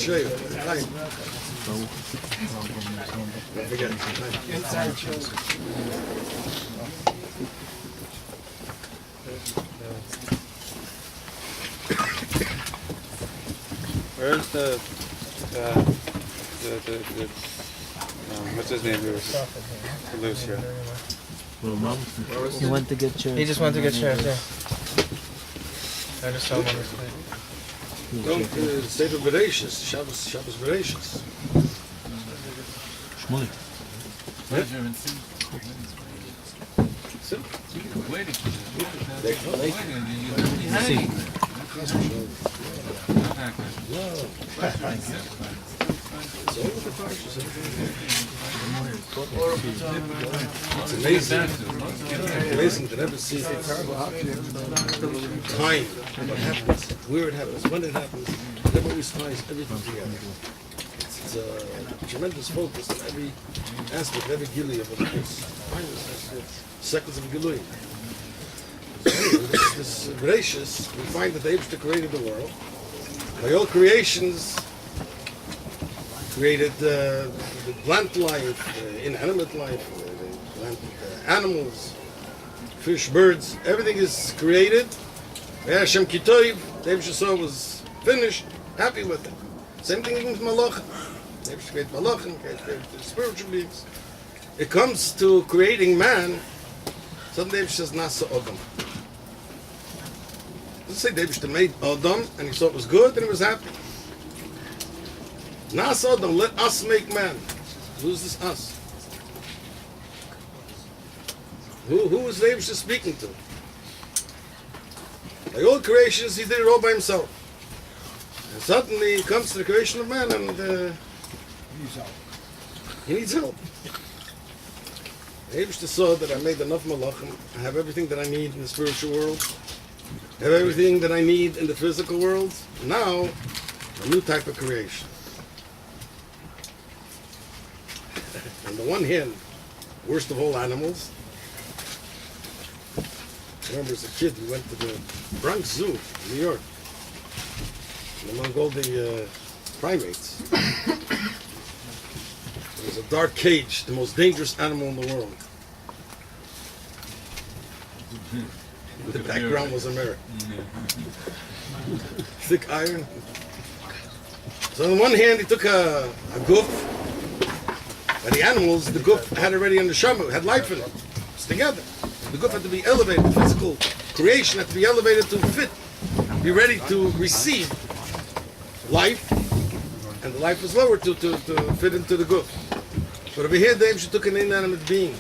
Hashoevah. Don't forget. Where's the what's his name? Loose here. He went to get chairs. He just went to get chairs, yeah. I just saw him on the Don't say the Bereshis, Shabbos Bereshis. Shmuley. It's amazing. It's amazing to never see time, what happens, where it happens, when it happens. It always ties everything together. It's a tremendous focus on every aspect, every gili of what it is. Seconds of gilui. This gracious, we find that the Eibishter created the world. By all creations, created the plant life, inanimate life, animals, fish, birds, everything is created. Hashem Kitoiv, the Eibishter was finished, happy with it. Same thing even with Malachim. The Eibishter created Malachim, created spiritual beings. It comes to creating man, suddenly the Eibishter says, Nasa Odom. Let's say the Eibishter made Adam, and he saw it was good, and he was happy. Nas Adam, let us make man. Who's this us? Who is the Eibishter speaking to? Like all creations, he did it all by himself. And suddenly he comes to the creation of man, and he needs help. The Eibishter saw that I made enough malachim. I have everything that I need in the spiritual world. I have everything that I need in the physical world. Now, a new type of creation. On the one hand, worst of all animals. I remember as a kid, we went to the Bronx Zoo in New York. And among all the primates, there was a dark cage, the most dangerous animal in the world. The background was a mirror. Thick iron. So on the one hand, he took a goof. And the animals, the goof had already in the shamu, had life in it. It's together. The goof had to be elevated. The physical creation had to be elevated to fit, be ready to receive life. And the life was lower to fit into the goof. But over here, the Eibishter took an inanimate being.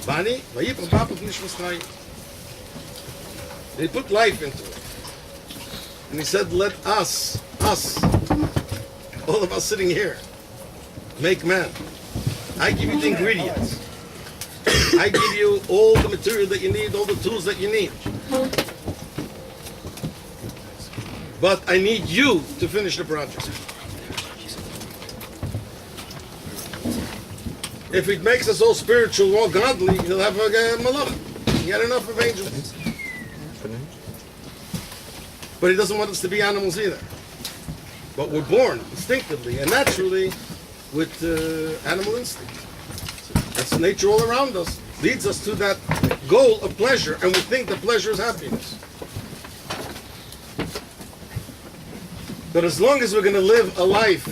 Bani, Vayipam Papa Nishmas Chayim. He put life into it. And he said, let us, all of us sitting here, make man. I give you the ingredients. I give you all the material that you need, all the tools that you need. But I need you to finish the project. If it makes us all spiritual, all godly, he'll have a malach. He had enough of angels. But he doesn't want us to be animals either. But we're born instinctively and naturally with animal instinct. That's nature all around us. Leads us to that goal of pleasure, and we think that pleasure is happiness. But as long as we're going to live a life,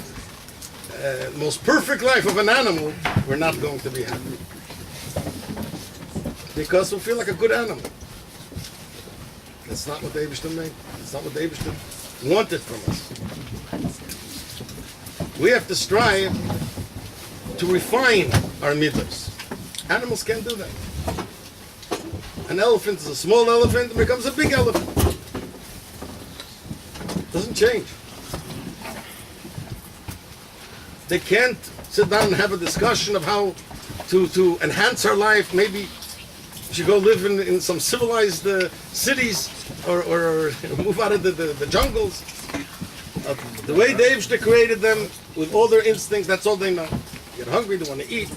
most perfect life of an animal, we're not going to be happy. Because we'll feel like a good animal. That's not what the Eibishter made. That's not what the Eibishter wanted from us. We have to strive to refine our midos. Animals can't do that. An elephant is a small elephant and becomes a big elephant. Doesn't change. They can't sit down and have a discussion of how to enhance our life. Maybe we should go live in some civilized cities or move out of the jungles. The way the Eibishter created them, with all their instincts, that's all they know. They get hungry, they want to eat.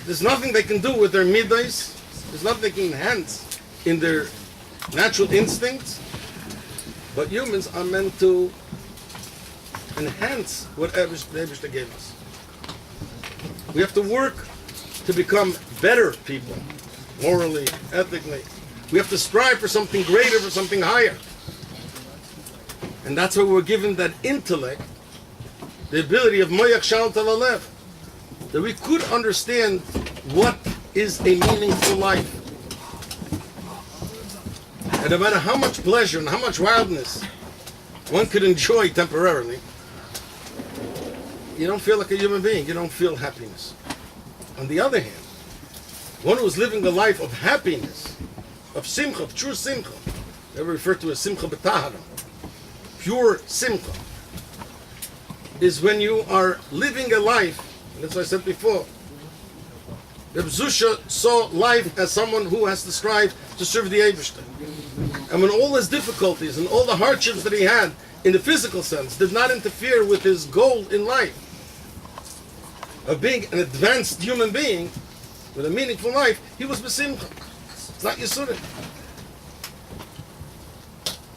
There's nothing they can do with their midos. There's nothing they can enhance in their natural instincts. But humans are meant to enhance what the Eibishter gave us. We have to work to become better people, morally, ethically. We have to strive for something greater, for something higher. And that's why we're given that intellect, the ability of Moyach Shal Talalev, that we could understand what is a meaningful life. And no matter how much pleasure and how much wildness one could enjoy temporarily, you don't feel like a human being, you don't feel happiness. On the other hand, one who is living a life of happiness, of simcha, of true simcha, never referred to as simcha b'tahara, pure simcha, is when you are living a life, and that's what I said before, Reb Zusha saw life as someone who has to strive to serve the Eibishter. And when all his difficulties and all the hardships that he had in the physical sense did not interfere with his goal in life of being an advanced human being with a meaningful life, he was besimcha. It's not Yisurim.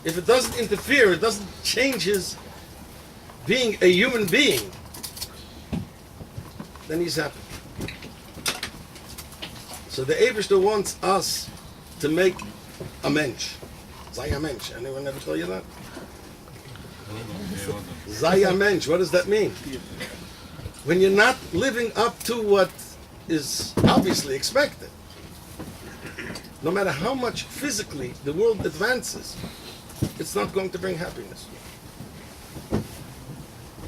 If it doesn't interfere, it doesn't change his being a human being, then he's happy. So the Eibishter wants us to make a mensch. Zay a mensch. Anyone ever tell you that? Zay a mensch. What does that mean? When you're not living up to what is obviously expected, no matter how much physically the world advances, it's not going to bring happiness.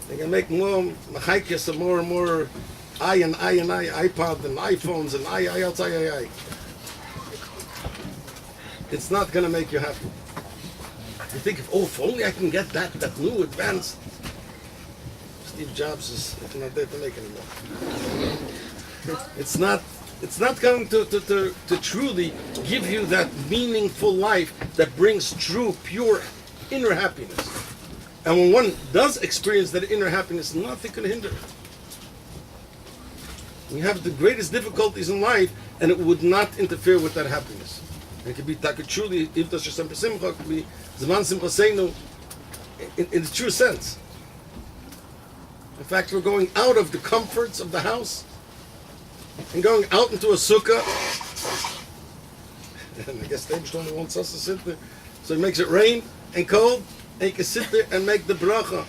They can make more machaikas and more iPod and iPhones and I. It's not going to make you happy. You think, if only I can get that new advanced. Steve Jobs is not there to make anymore. It's not going to truly give you that meaningful life that brings true, pure inner happiness. And when one does experience that inner happiness, nothing can hinder it. We have the greatest difficulties in life, and it would not interfere with that happiness. And it could be takachuli, if das shesem besimcha, it could be zaman simchaseinu, in the true sense. In fact, we're going out of the comforts of the house and going out into a sukkah. And I guess the Eibishter wants us to sit there. So he makes it rain and cold, and you can sit there and make the bracha.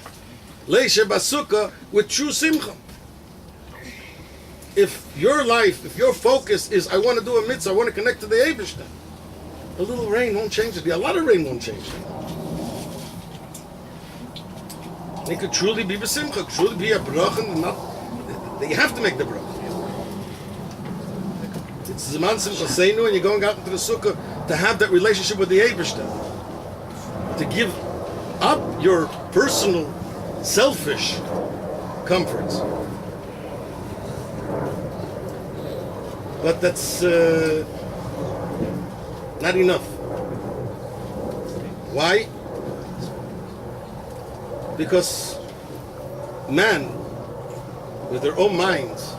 Leisha basukah with true simcha. If your life, if your focus is, I want to do a mitzvah, I want to connect to the Eibishter, a little rain won't change it. A lot of rain won't change it. It could truly be besimcha, truly be a bracha, and not, you have to make the bracha. It's zaman simchaseinu, and you're going out into the sukkah to have that relationship with the Eibishter, to give up your personal, selfish comforts. But that's not enough. Why? Because man, with their own minds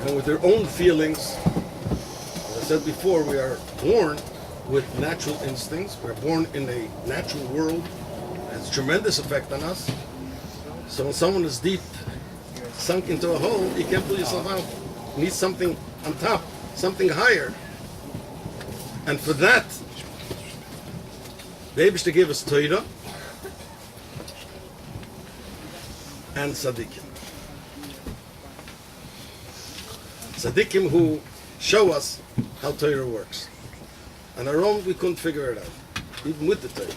and with their own feelings, as I said before, we are born with natural instincts. We're born in a natural world. It has a tremendous effect on us. So when someone is deep, sunk into a hole, you can't pull yourself out. You need something on top, something higher. And for that, the Eibishter gave us Torah and Tzaddikim. Tzaddikim who show us how Torah works. On our own, we couldn't figure it out, even with the Torah.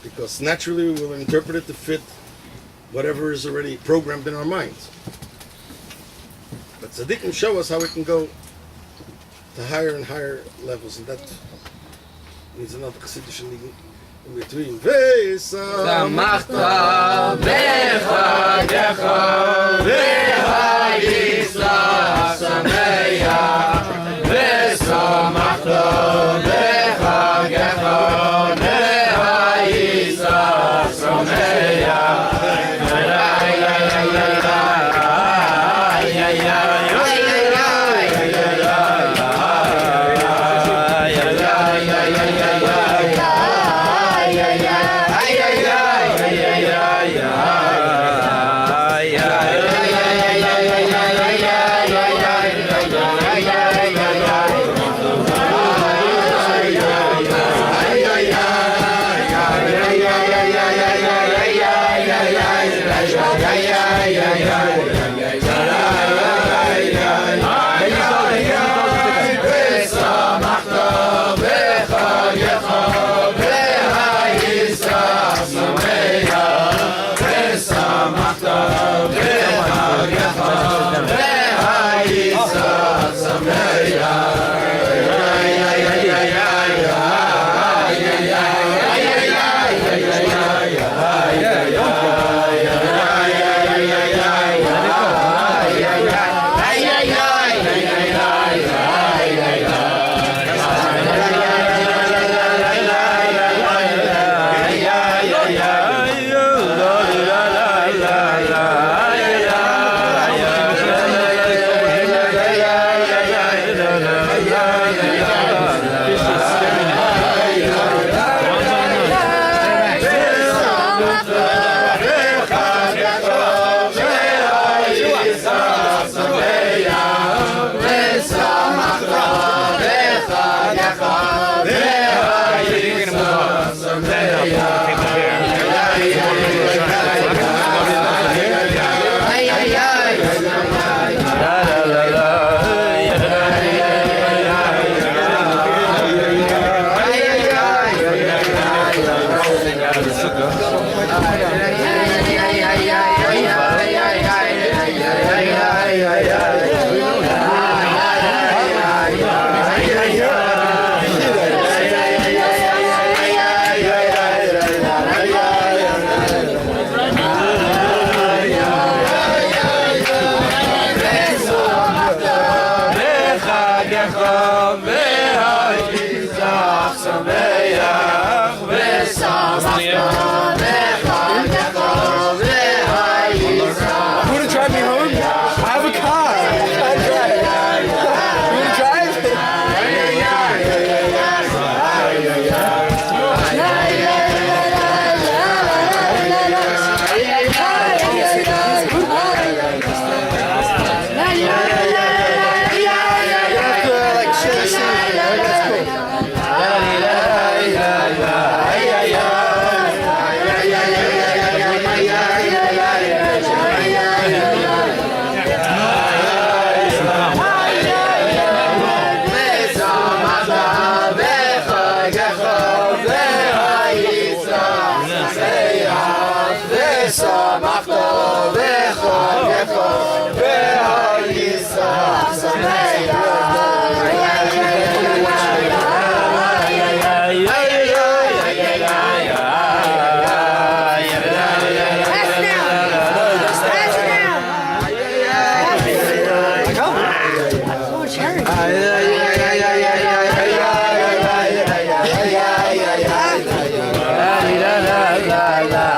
Because naturally, we will interpret it to fit whatever is already programmed in our minds. But Tzaddikim show us how we can go to higher and higher levels, and that needs another Chassidish in between. Samachta b'chagecha v'hayisla sameach v'samachta b'chagecha v'hayisla sameach. Cherry.